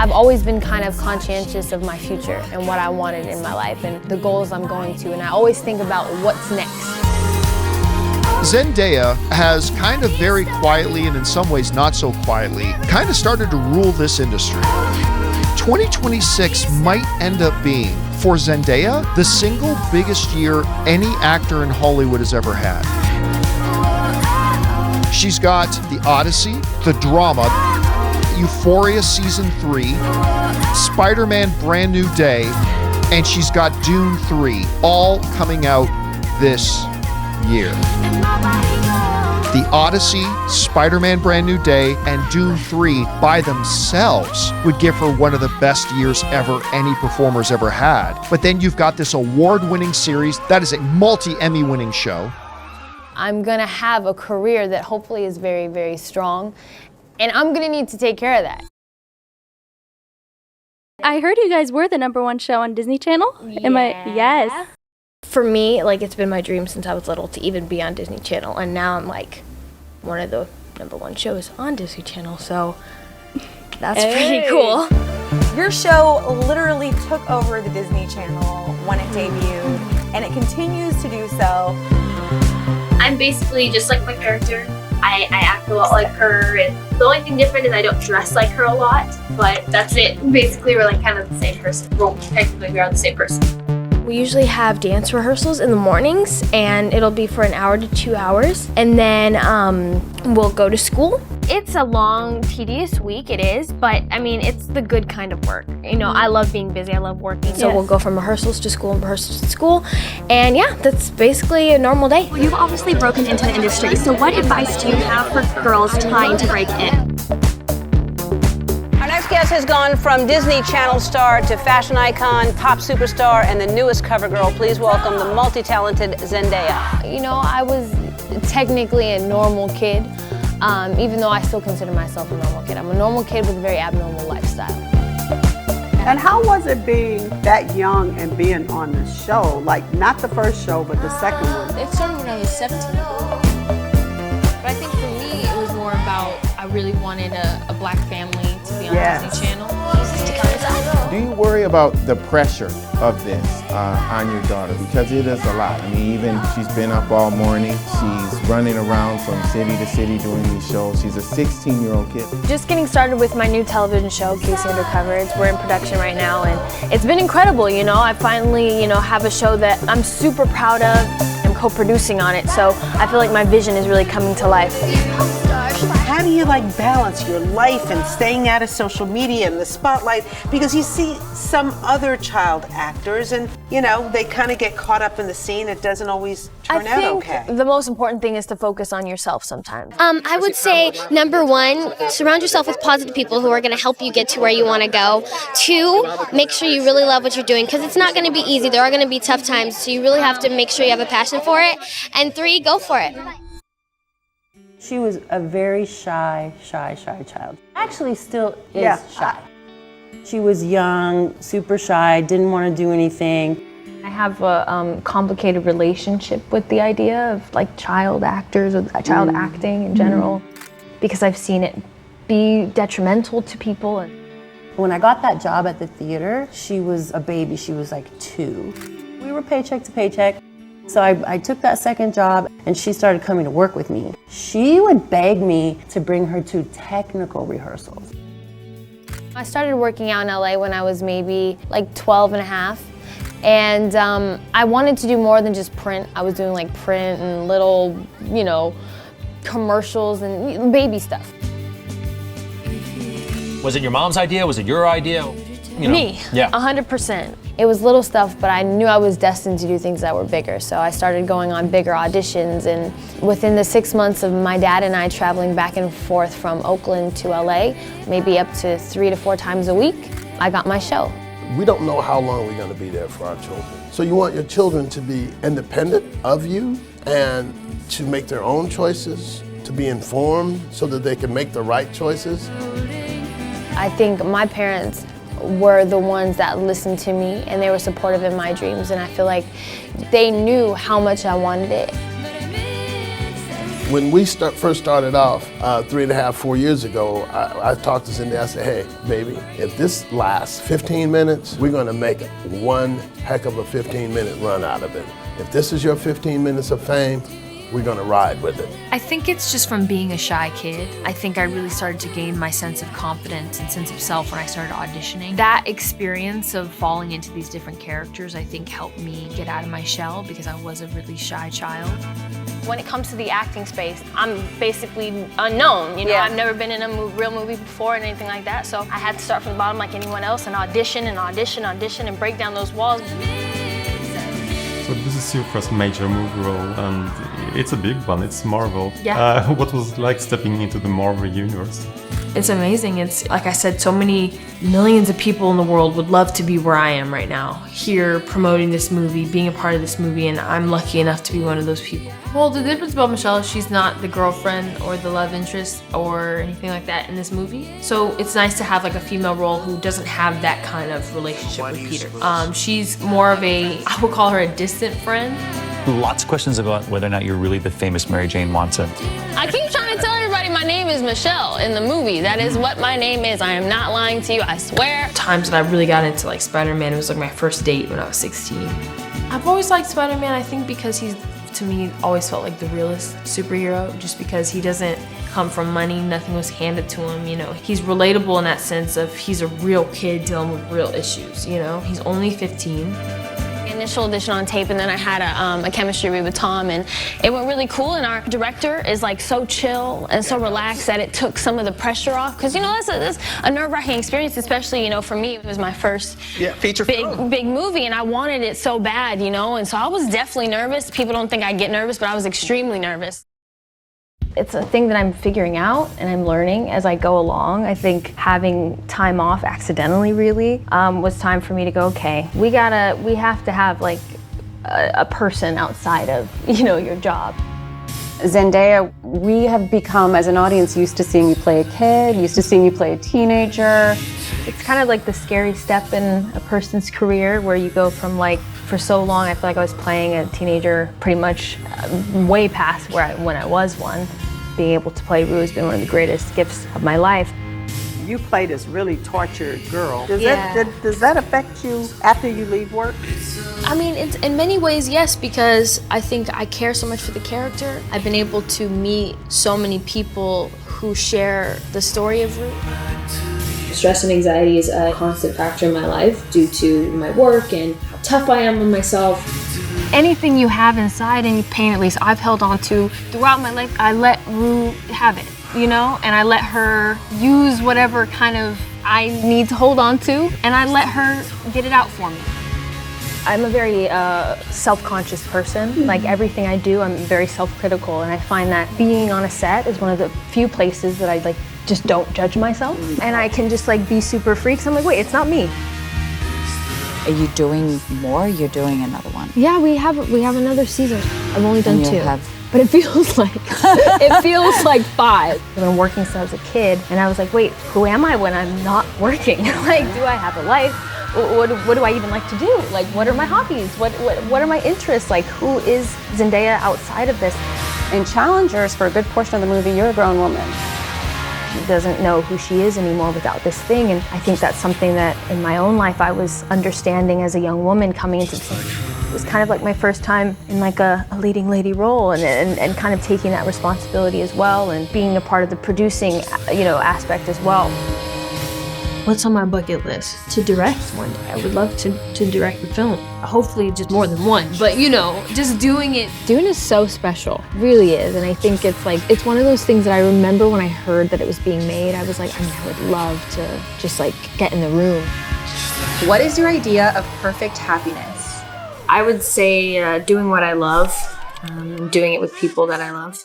I've always been kind of conscientious of my future and what I wanted in my life and the goals I'm going to, and I always think about what's next. Zendaya has kind of very quietly, and in some ways not so quietly, kind of started to rule this industry. 2026 might end up being, for Zendaya, the single biggest year any actor in Hollywood has ever had. She's got The Odyssey, the drama, Euphoria Season 3, Spider-Man Brand New Day, and she's got Dune 3, all coming out this year. The Odyssey, Spider-Man Brand New Day, and Dune 3 by themselves would give her one of the best years ever any performer's ever had. But then you've got this award-winning series that is a multi-Emmy winning show. I'm gonna have a career that hopefully is very, very strong, and I'm gonna need to take care of that. I heard you guys were the #1 show on Disney Channel. Yeah. Yes. For me, like, it's been my dream since I was little to even be on Disney Channel, and now I'm like one of the #1 shows on Disney Channel, so that's pretty cool. Your show literally took over the Disney Channel when it debuted, and it continues to do so. I'm basically just like my character. I act a lot like her, and the only thing different is I don't dress like her a lot, but that's it. Basically, we're like kind of the same person. Well, technically, we are the same person. We usually have dance rehearsals in the mornings, and it'll be for 1 hour to 2 hours, and then we'll go to school. It's a long, tedious week, it is, but I mean, it's the good kind of work. You know, I love being busy, I love working, so we'll go from rehearsals to school and rehearsals to school, and yeah, that's basically a normal day. Well, you've obviously broken into the industry, so what advice do you have for girls trying to break in? Our next guest has gone from Disney Channel star to fashion icon, pop superstar, and the newest cover girl. Please welcome the multi-talented Zendaya. You know, I was technically a normal kid, even though I still consider myself a normal kid. I'm a normal kid with a very abnormal lifestyle. And how was it being that young and being on this show? Like, not the first show, but the second one. It started when I was 17. But I think for me, it was more about I really wanted a black family to be on Disney Channel. Do you worry about the pressure of this on your daughter? Because it is a lot. I mean, even she's been up all morning. She's running around from city to city doing these shows. She's a 16-year-old kid. Just getting started with my new television show, Casey Undercover. We're in production right now, and it's been incredible, you know. I finally, have a show that I'm super proud of. I'm co-producing on it, so I feel like my vision is really coming to life. How do you balance your life and staying out of social media and the spotlight? Because you see some other child actors and, they kind of get caught up in the scene. It doesn't always turn out okay. I think the most important thing is to focus on yourself sometimes. I would say, #1, surround yourself with positive people who are going to help you get to where you want to go. 2, make sure you really love what you're doing, because it's not going to be easy. There are going to be tough times, so you really have to make sure you have a passion for it. And 3, go for it. She was a very shy child. Actually still is shy. She was young, super shy, didn't want to do anything. I have a complicated relationship with the idea of child actors or child acting in general, because I've seen it be detrimental to people. When I got that job at the theater, she was a baby. She was 2. We were paycheck to paycheck. So I took that second job, and she started coming to work with me. She would beg me to bring her to technical rehearsals. I started working out in LA when I was maybe 12 and a half. And I wanted to do more than just print. I was doing print and little, commercials and baby stuff. Was it your mom's idea? Was it your idea? Me, yeah. 100%. It was little stuff, but I knew I was destined to do things that were bigger. So I started going on bigger auditions, and within the 6 months of my dad and I traveling back and forth from Oakland to LA, maybe up to 3 to 4 times a week, I got my show. We don't know how long we're going to be there for our children. So you want your children to be independent of you and to make their own choices, to be informed so that they can make the right choices. I think my parents were the ones that listened to me, and they were supportive in my dreams, and I feel like they knew how much I wanted it. When we first started off 3.5, 4 years ago, I talked to Zendaya. I said, hey, baby, if this lasts 15 minutes, we're going to make one heck of a 15-minute run out of it. If this is your 15 minutes of fame, we're gonna ride with it. I think it's just from being a shy kid. I think I really started to gain my sense of confidence and sense of self when I started auditioning. That experience of falling into these different characters, I think helped me get out of my shell because I was a really shy child. When it comes to the acting space, I'm basically unknown. You know, I've never been in a real movie before and anything like that, so I had to start from the bottom like anyone else and audition and audition, audition, and break down those walls. So this is your first major movie role, and it's a big one, it's Marvel. Yeah. What was it like stepping into the Marvel universe? It's amazing. It's, like I said, so many millions of people in the world would love to be where I am right now, here promoting this movie, being a part of this movie, and I'm lucky enough to be one of those people. Well, the difference about Michelle is she's not the girlfriend or the love interest or anything like that in this movie. So it's nice to have like a female role who doesn't have that kind of relationship with Peter. She's more of a, I would call her a distant friend. Lots of questions about whether or not you're really the famous Mary Jane Watson. I keep trying to tell everybody my name is Michelle in the movie. That is what my name is. I am not lying to you, I swear. Times that I really got into like Spider-Man, it was like my first date when I was 16. I've always liked Spider-Man, I think because he's, to me, always felt like the realest superhero, just because he doesn't come from money, nothing was handed to him, you know. He's relatable in that sense of he's a real kid dealing with real issues, you know. He's only 15. Initial audition on tape, and then I had a chemistry read with Tom, and it went really cool. And our director is like so chill and so relaxed that it took some of the pressure off. Because you know that's a nerve-wracking experience, especially you know for me. It was my first feature big movie, and I wanted it so bad, you know. And so I was definitely nervous. People don't think I get nervous, but I was extremely nervous. It's a thing that I'm figuring out and I'm learning as I go along. I think having time off accidentally really was time for me to go, okay, we have to have like a person outside of, you know, your job. Zendaya, we have become, as an audience, used to seeing you play a kid, used to seeing you play a teenager. It's kind of like the scary step in a person's career where you go from like, for so long, I feel like I was playing a teenager pretty much way past when I was one. Being able to play Rue has been one of the greatest gifts of my life. You play this really tortured girl. Does that affect you after you leave work? I mean, it's, in many ways, yes, because I think I care so much for the character. I've been able to meet so many people who share the story of Rue. Stress and anxiety is a constant factor in my life due to my work and how tough I am on myself. Anything you have inside, any pain at least I've held on to throughout my life, I let Rue have it, you know? And I let her use whatever kind of I need to hold on to, and I let her get it out for me. I'm a very self-conscious person. Like everything I do, I'm very self-critical, and I find that being on a set is one of the few places that I just don't judge myself. And I can just be super free, because I'm like, wait, it's not me. Are you doing more? You're doing another one. Yeah, we have another season. I've only done 2. But it feels like, it feels like 5. I've been working since I was a kid, and I was like, wait, who am I when I'm not working? Like, do I have a life? What do I even like to do? Like, what are my hobbies? What are my interests? Like, who is Zendaya outside of this? In Challengers, for a good portion of the movie, you're a grown woman. She doesn't know who she is anymore without this thing, and I think that's something that in my own life I was understanding as a young woman coming into this. It was kind of like my first time in like a leading lady role, and kind of taking that responsibility as well, and being a part of the producing, aspect as well. What's on my bucket list? To direct one day. I would love to direct a film. Hopefully just more than one, but just doing it. Doing is so special, really is, and I think it's one of those things that I remember when I heard that it was being made, I was like, I would love to just get in the room. What is your idea of perfect happiness? I would say doing what I love, doing it with people that I love.